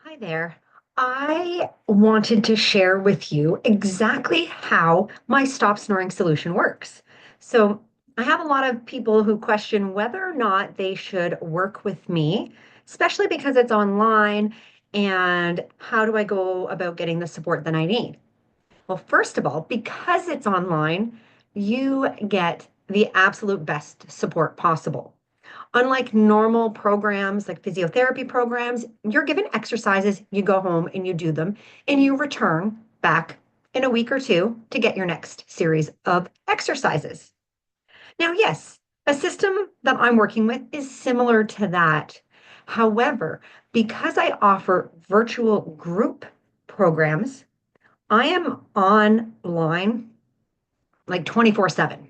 Hi there. I wanted to share with you exactly how my stop snoring solution works. So, I have a lot of people who question whether or not they should work with me, especially because it's online, and how do I go about getting the support that I need? Well, first of all, because it's online, you get the absolute best support possible. Unlike normal programs like physiotherapy programs, you're given exercises, you go home and you do them, and you return back in a week or two to get your next series of exercises. Now, yes, a system that I'm working with is similar to that. However, because I offer virtual group programs, I am online like 24/7.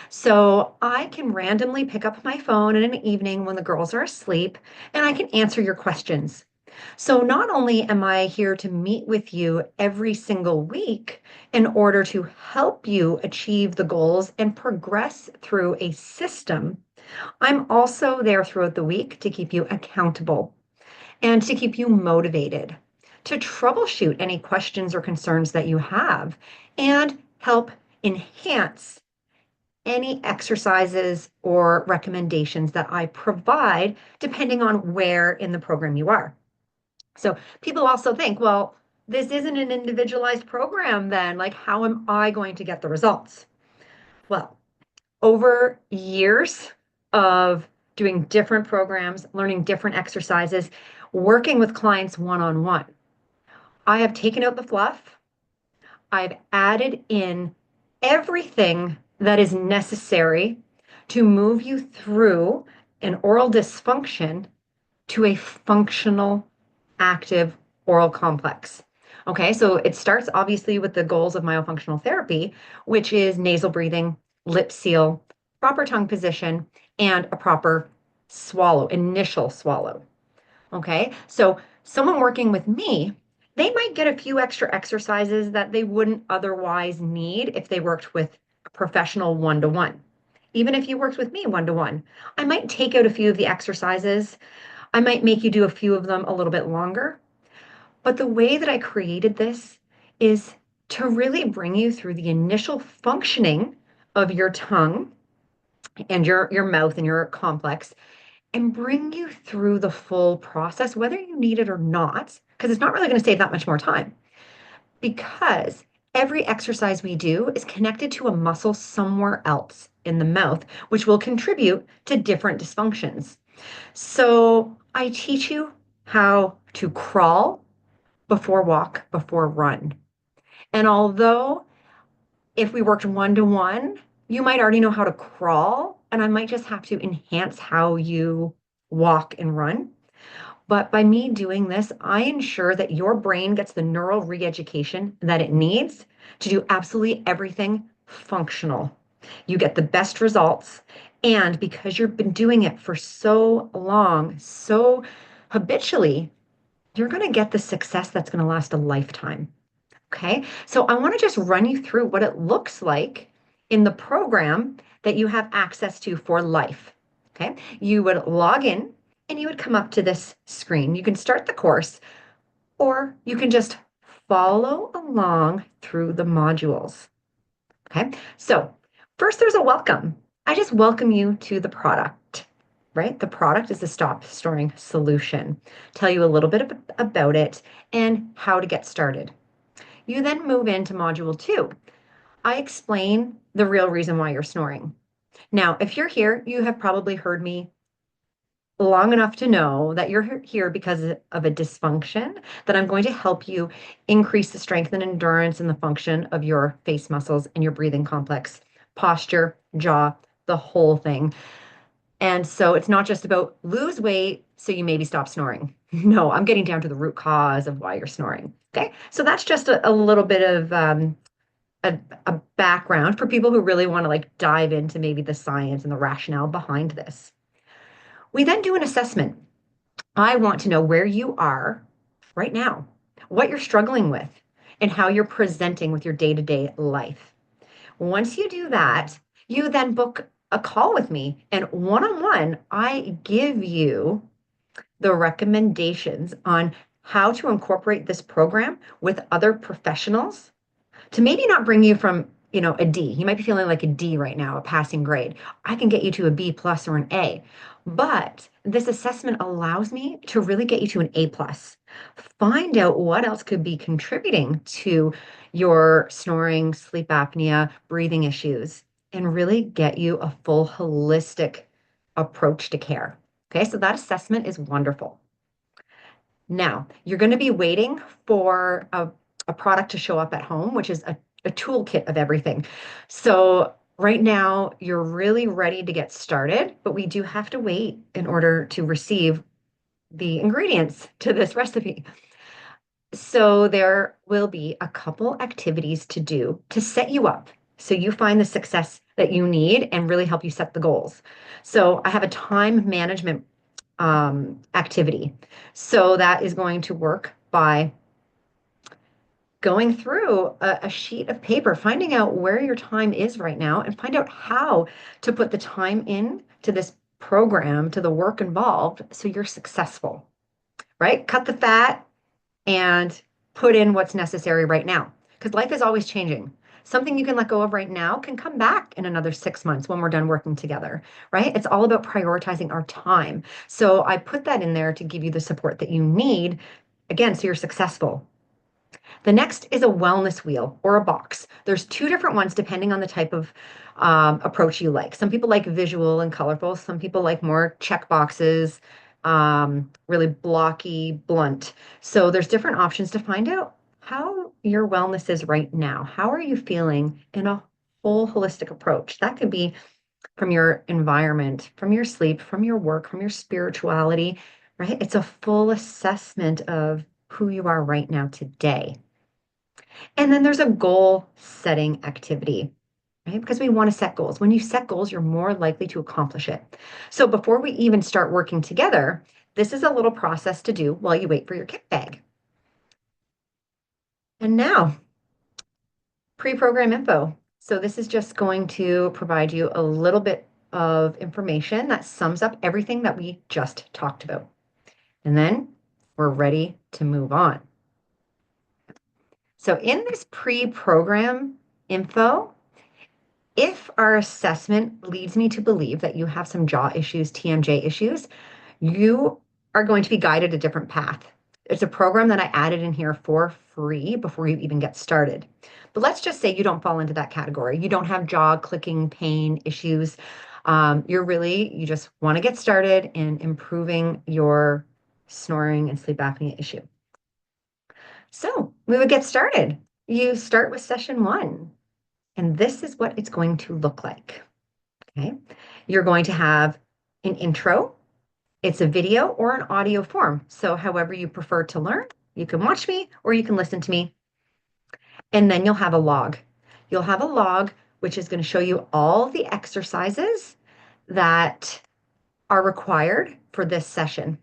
So I can randomly pick up my phone in an evening when the girls are asleep and I can answer your questions. So not only am I here to meet with you every single week in order to help you achieve the goals and progress through a system, I'm also there throughout the week to keep you accountable and to keep you motivated, to troubleshoot any questions or concerns that you have, and help enhance any exercises or recommendations that I provide, depending on where in the program you are. So people also think, well, this isn't an individualized program then. Like, how am I going to get the results? Well, over years of doing different programs, learning different exercises, working with clients one on one, I have taken out the fluff. I've added in everything that is necessary to move you through an oral dysfunction to a functional, active oral complex. Okay, so it starts obviously with the goals of myofunctional therapy, which is nasal breathing, lip seal, proper tongue position, and a proper swallow, initial swallow. Okay, so someone working with me, they might get a few extra exercises that they wouldn't otherwise need if they worked with a professional one to one. Even if you worked with me one to one, I might take out a few of the exercises. I might make you do a few of them a little bit longer. But the way that I created this is to really bring you through the initial functioning of your tongue and your mouth and your complex and bring you through the full process, whether you need it or not, because it's not really going to save that much more time. Because every exercise we do is connected to a muscle somewhere else in the mouth, which will contribute to different dysfunctions. So I teach you how to crawl before walk, before run. And although if we worked one to one, you might already know how to crawl, and I might just have to enhance how you walk and run. But by me doing this, I ensure that your brain gets the neural re-education that it needs to do absolutely everything functional. You get the best results. And because you've been doing it for so long, so habitually, you're going to get the success that's going to last a lifetime. Okay. So I want to just run you through what it looks like in the program that you have access to for life. Okay. You would log in and you would come up to this screen. You can start the course or you can just follow along through the modules. Okay. So first, there's a welcome. I just welcome you to the product, right? The product is the stop storing solution. Tell you a little bit about it and how to get started. You then move into module two. I explain the real reason why you're snoring. Now, if you're here, you have probably heard me long enough to know that you're here because of a dysfunction, that I'm going to help you increase the strength and endurance and the function of your face muscles and your breathing complex, posture, jaw, the whole thing. And so it's not just about lose weight so you maybe stop snoring. No, I'm getting down to the root cause of why you're snoring. Okay. So that's just a little bit of a, a background for people who really want to like dive into maybe the science and the rationale behind this. We then do an assessment. I want to know where you are right now, what you're struggling with, and how you're presenting with your day-to-day life. Once you do that, you then book a call with me, and one on one, I give you the recommendations on how to incorporate this program with other professionals to maybe not bring you from, a D. You might be feeling like a D right now, a passing grade. I can get you to a B plus or an A. But this assessment allows me to really get you to an A plus. Find out what else could be contributing to your snoring, sleep apnea, breathing issues, and really get you a full holistic approach to care. Okay, so that assessment is wonderful. Now, you're going to be waiting for a product to show up at home, which is a toolkit of everything. So, right now, you're really ready to get started, but we do have to wait in order to receive the ingredients to this recipe. So, there will be a couple activities to do to set you up so you find the success that you need and really help you set the goals. So, I have a time management activity. So that is going to work by going through a sheet of paper, finding out where your time is right now, and find out how to put the time in to this program, to the work involved, so you're successful, right? Cut the fat and put in what's necessary right now, because life is always changing. Something you can let go of right now can come back in another 6 months when we're done working together, right? It's all about prioritizing our time. So I put that in there to give you the support that you need, again, so you're successful. The next is a wellness wheel or a box. There's two different ones depending on the type of approach you like. Some people like visual and colorful. Some people like more check boxes, really blocky, blunt. So there's different options to find out how your wellness is right now. How are you feeling in a whole holistic approach? That could be from your environment, from your sleep, from your work, from your spirituality, right? It's a full assessment of who you are right now today. And then there's a goal setting activity, right? Because we want to set goals. When you set goals, you're more likely to accomplish it. So before we even start working together, this is a little process to do while you wait for your kit bag. And now, pre-program info. So this is just going to provide you a little bit of information that sums up everything that we just talked about. And then we're ready to move on. So in this pre-program info, if our assessment leads me to believe that you have some jaw issues, TMJ issues, you are going to be guided a different path. It's a program that I added in here for free before you even get started. But let's just say you don't fall into that category. You don't have jaw clicking pain issues. You just want to get started in improving your snoring and sleep apnea issue. So we would get started. You start with session one, and this is what it's going to look like. Okay. You're going to have an intro. It's a video or an audio form. So however you prefer to learn, you can watch me or you can listen to me. And then you'll have a log. You'll have a log, which is going to show you all the exercises that are required for this session.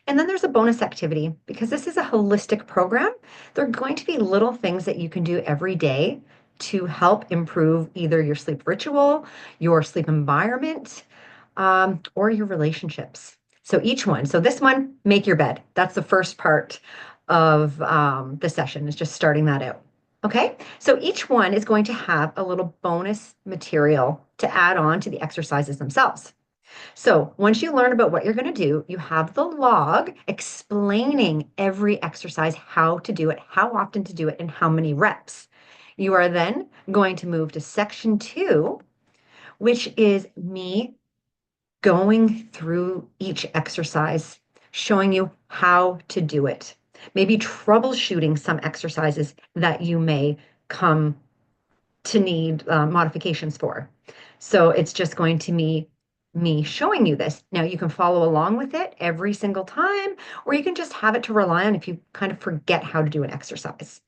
And then there's a bonus activity because this is a holistic program. There are going to be little things that you can do every day to help improve either your sleep ritual, your sleep environment, or your relationships. So each one. So this one, make your bed. That's the first part of the session is just starting that out. Okay, so each one is going to have a little bonus material to add on to the exercises themselves. So once you learn about what you're going to do, you have the log explaining every exercise, how to do it, how often to do it, and how many reps. You are then going to move to section 2, which is me going through each exercise, showing you how to do it. Maybe troubleshooting some exercises that you may come to need modifications for. So it's just going to be me showing you this. Now you can follow along with it every single time, or you can just have it to rely on if you kind of forget how to do an exercise.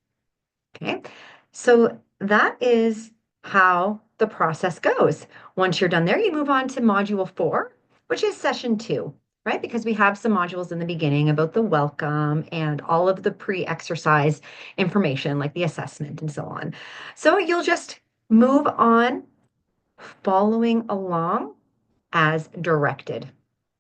Okay, so that is how the process goes. Once you're done there, you move on to module 4, which is session 2, right? Because we have some modules in the beginning about the welcome and all of the pre-exercise information, like the assessment and so on. So you'll just move on following along as directed.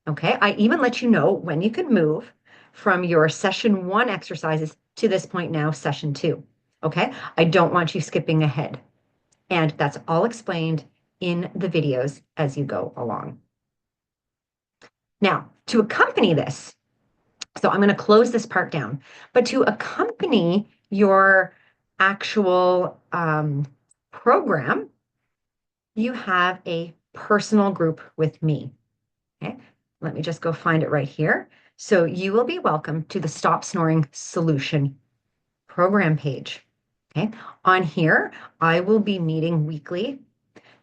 Okay, I even let you know when you can move, from your session one exercises to this point now, session two. Okay. I don't want you skipping ahead. And that's all explained in the videos as you go along. Now, to accompany this, so I'm going to close this part down, but to accompany your actual program, you have a personal group with me. Okay, let me just go find it right here. So you will be welcome to the Stop Snoring Solution program page. Okay, on here, I will be meeting weekly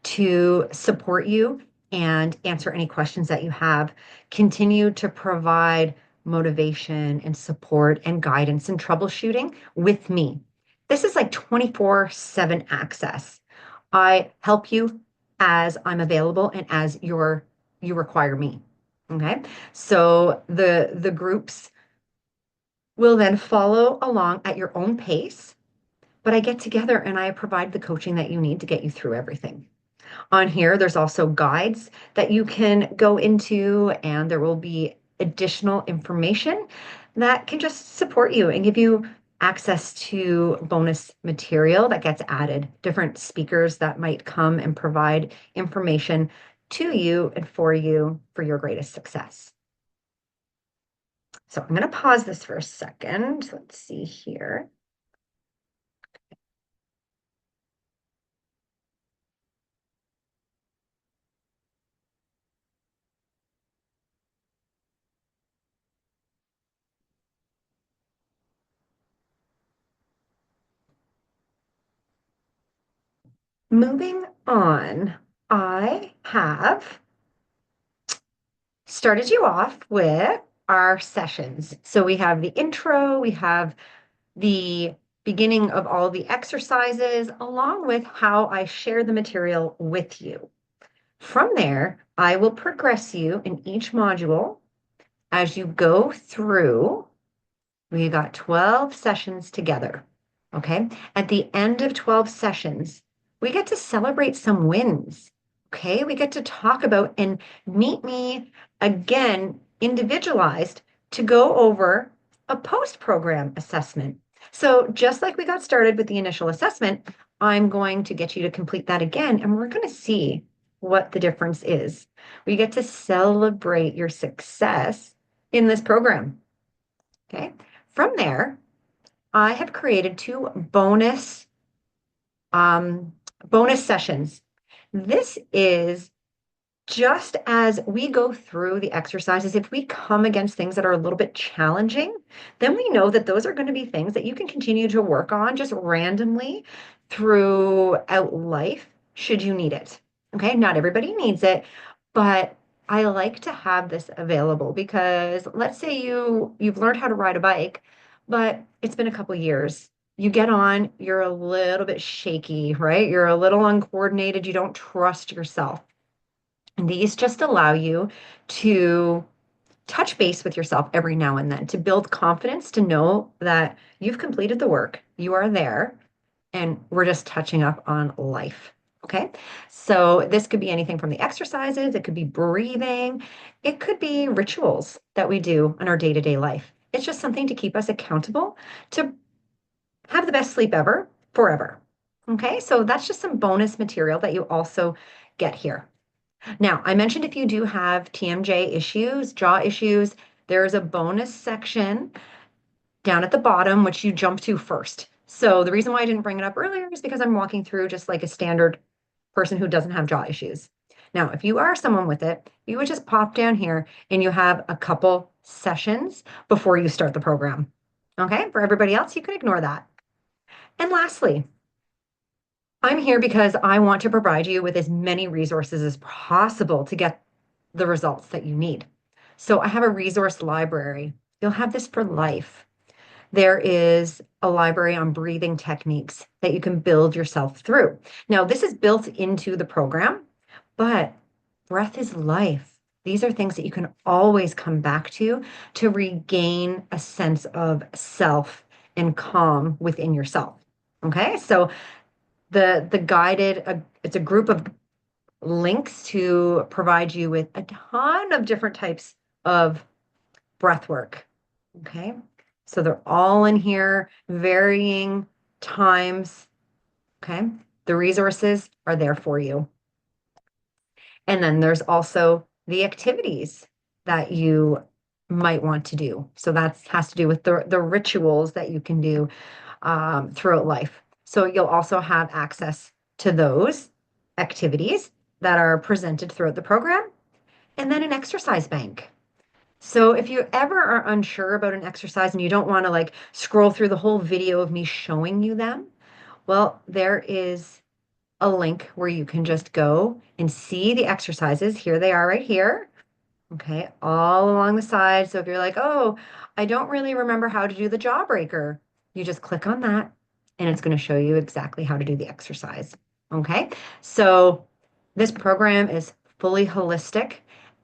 to support you and answer any questions that you have, continue to provide motivation and support and guidance and troubleshooting with me. This is like 24/7 access. I help you as I'm available and as you require me. Okay. So the groups will then follow along at your own pace, but I get together and I provide the coaching that you need to get you through everything. On here, there's also guides that you can go into, and there will be additional information that can just support you and give you access to bonus material that gets added, different speakers that might come and provide information to you and for you for your greatest success. So I'm going to pause this for a second. Let's see here. Moving on, I have started you off with our sessions. So we have the intro, we have the beginning of all the exercises, along with how I share the material with you. From there, I will progress you in each module as you go through. We got 12 sessions together. Okay. At the end of 12 sessions, we get to celebrate some wins. Okay. We get to talk about and meet me again, individualized to go over a post-program assessment. So just like we got started with the initial assessment, I'm going to get you to complete that again, and we're going to see what the difference is. We get to celebrate your success in this program. Okay. From there, I have created two bonus sessions. This is just as we go through the exercises, if we come against things that are a little bit challenging, then we know that those are going to be things that you can continue to work on just randomly throughout life, should you need it. Okay, not everybody needs it, but I like to have this available because let's say you've learned how to ride a bike, but it's been a couple years. You get on, you're a little bit shaky, right? You're a little uncoordinated, you don't trust yourself. These just allow you to touch base with yourself every now and then to build confidence, to know that you've completed the work, you are there, and we're just touching up on life. Okay. So this could be anything from the exercises, it could be breathing, it could be rituals that we do in our day-to-day life. It's just something to keep us accountable to have the best sleep ever, forever. Okay. So that's just some bonus material that you also get here. Now, I mentioned if you do have TMJ issues, jaw issues, there is a bonus section down at the bottom, which you jump to first. So the reason why I didn't bring it up earlier is because I'm walking through just like a standard person who doesn't have jaw issues. Now, if you are someone with it, you would just pop down here and you have a couple sessions before you start the program. Okay, for everybody else, you can ignore that. And lastly, I'm here because I want to provide you with as many resources as possible to get the results that you need. So I have a resource library. You'll have this for life. There is a library on breathing techniques that you can build yourself through. Now, this is built into the program, but breath is life. These are things that you can always come back to regain a sense of self and calm within yourself. Okay, so the guided, it's a group of links to provide you with a ton of different types of breath work, Okay. So they're all in here, varying times. Okay. The resources are there for you. And then there's also the activities that you might want to do. So that has to do with the rituals that you can do throughout life. So you'll also have access to those activities that are presented throughout the program, and then an exercise bank. So if you ever are unsure about an exercise and you don't want to like scroll through the whole video of me showing you them, well, there is a link where you can just go and see the exercises. Here they are right here. Okay, all along the side. So if you're like, oh, I don't really remember how to do the jawbreaker, you just click on that and it's going to show you exactly how to do the exercise. Okay, so this program is fully holistic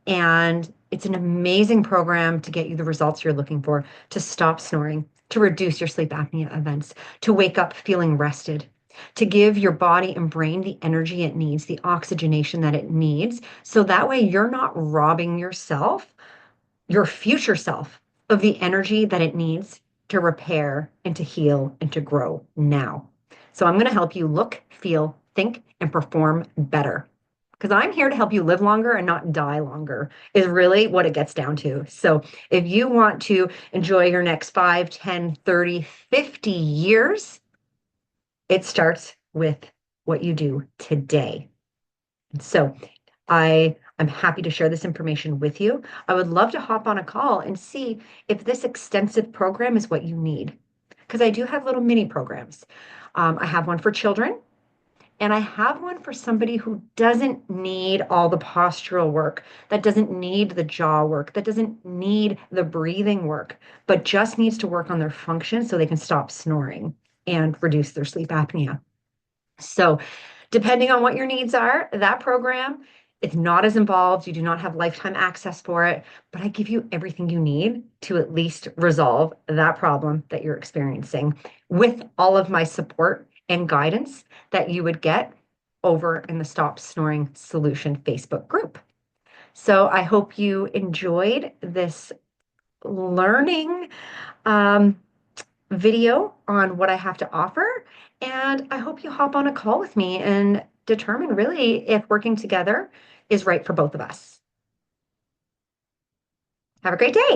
and it's an amazing program to get you the results you're looking for, to stop snoring, to reduce your sleep apnea events, to wake up feeling rested, to give your body and brain the energy it needs, the oxygenation that it needs. So that way you're not robbing yourself, your future self, of the energy that it needs to repair and to heal and to grow now. So I'm going to help you look, feel, think, and perform better. Because I'm here to help you live longer and not die longer, is really what it gets down to. So if you want to enjoy your next 5, 10, 30, 50 years, it starts with what you do today. So I'm happy to share this information with you. I would love to hop on a call and see if this extensive program is what you need. Because I do have little mini programs. I have one for children, and I have one for somebody who doesn't need all the postural work, that doesn't need the jaw work, that doesn't need the breathing work, but just needs to work on their function so they can stop snoring and reduce their sleep apnea. So, depending on what your needs are, that program, it's not as involved. You do not have lifetime access for it, but I give you everything you need to at least resolve that problem that you're experiencing with all of my support and guidance that you would get over in the Stop Snoring Solution Facebook group. So, I hope you enjoyed this learning. Um, Video on what I have to offer. And I hope you hop on a call with me and determine really if working together is right for both of us. Have a great day.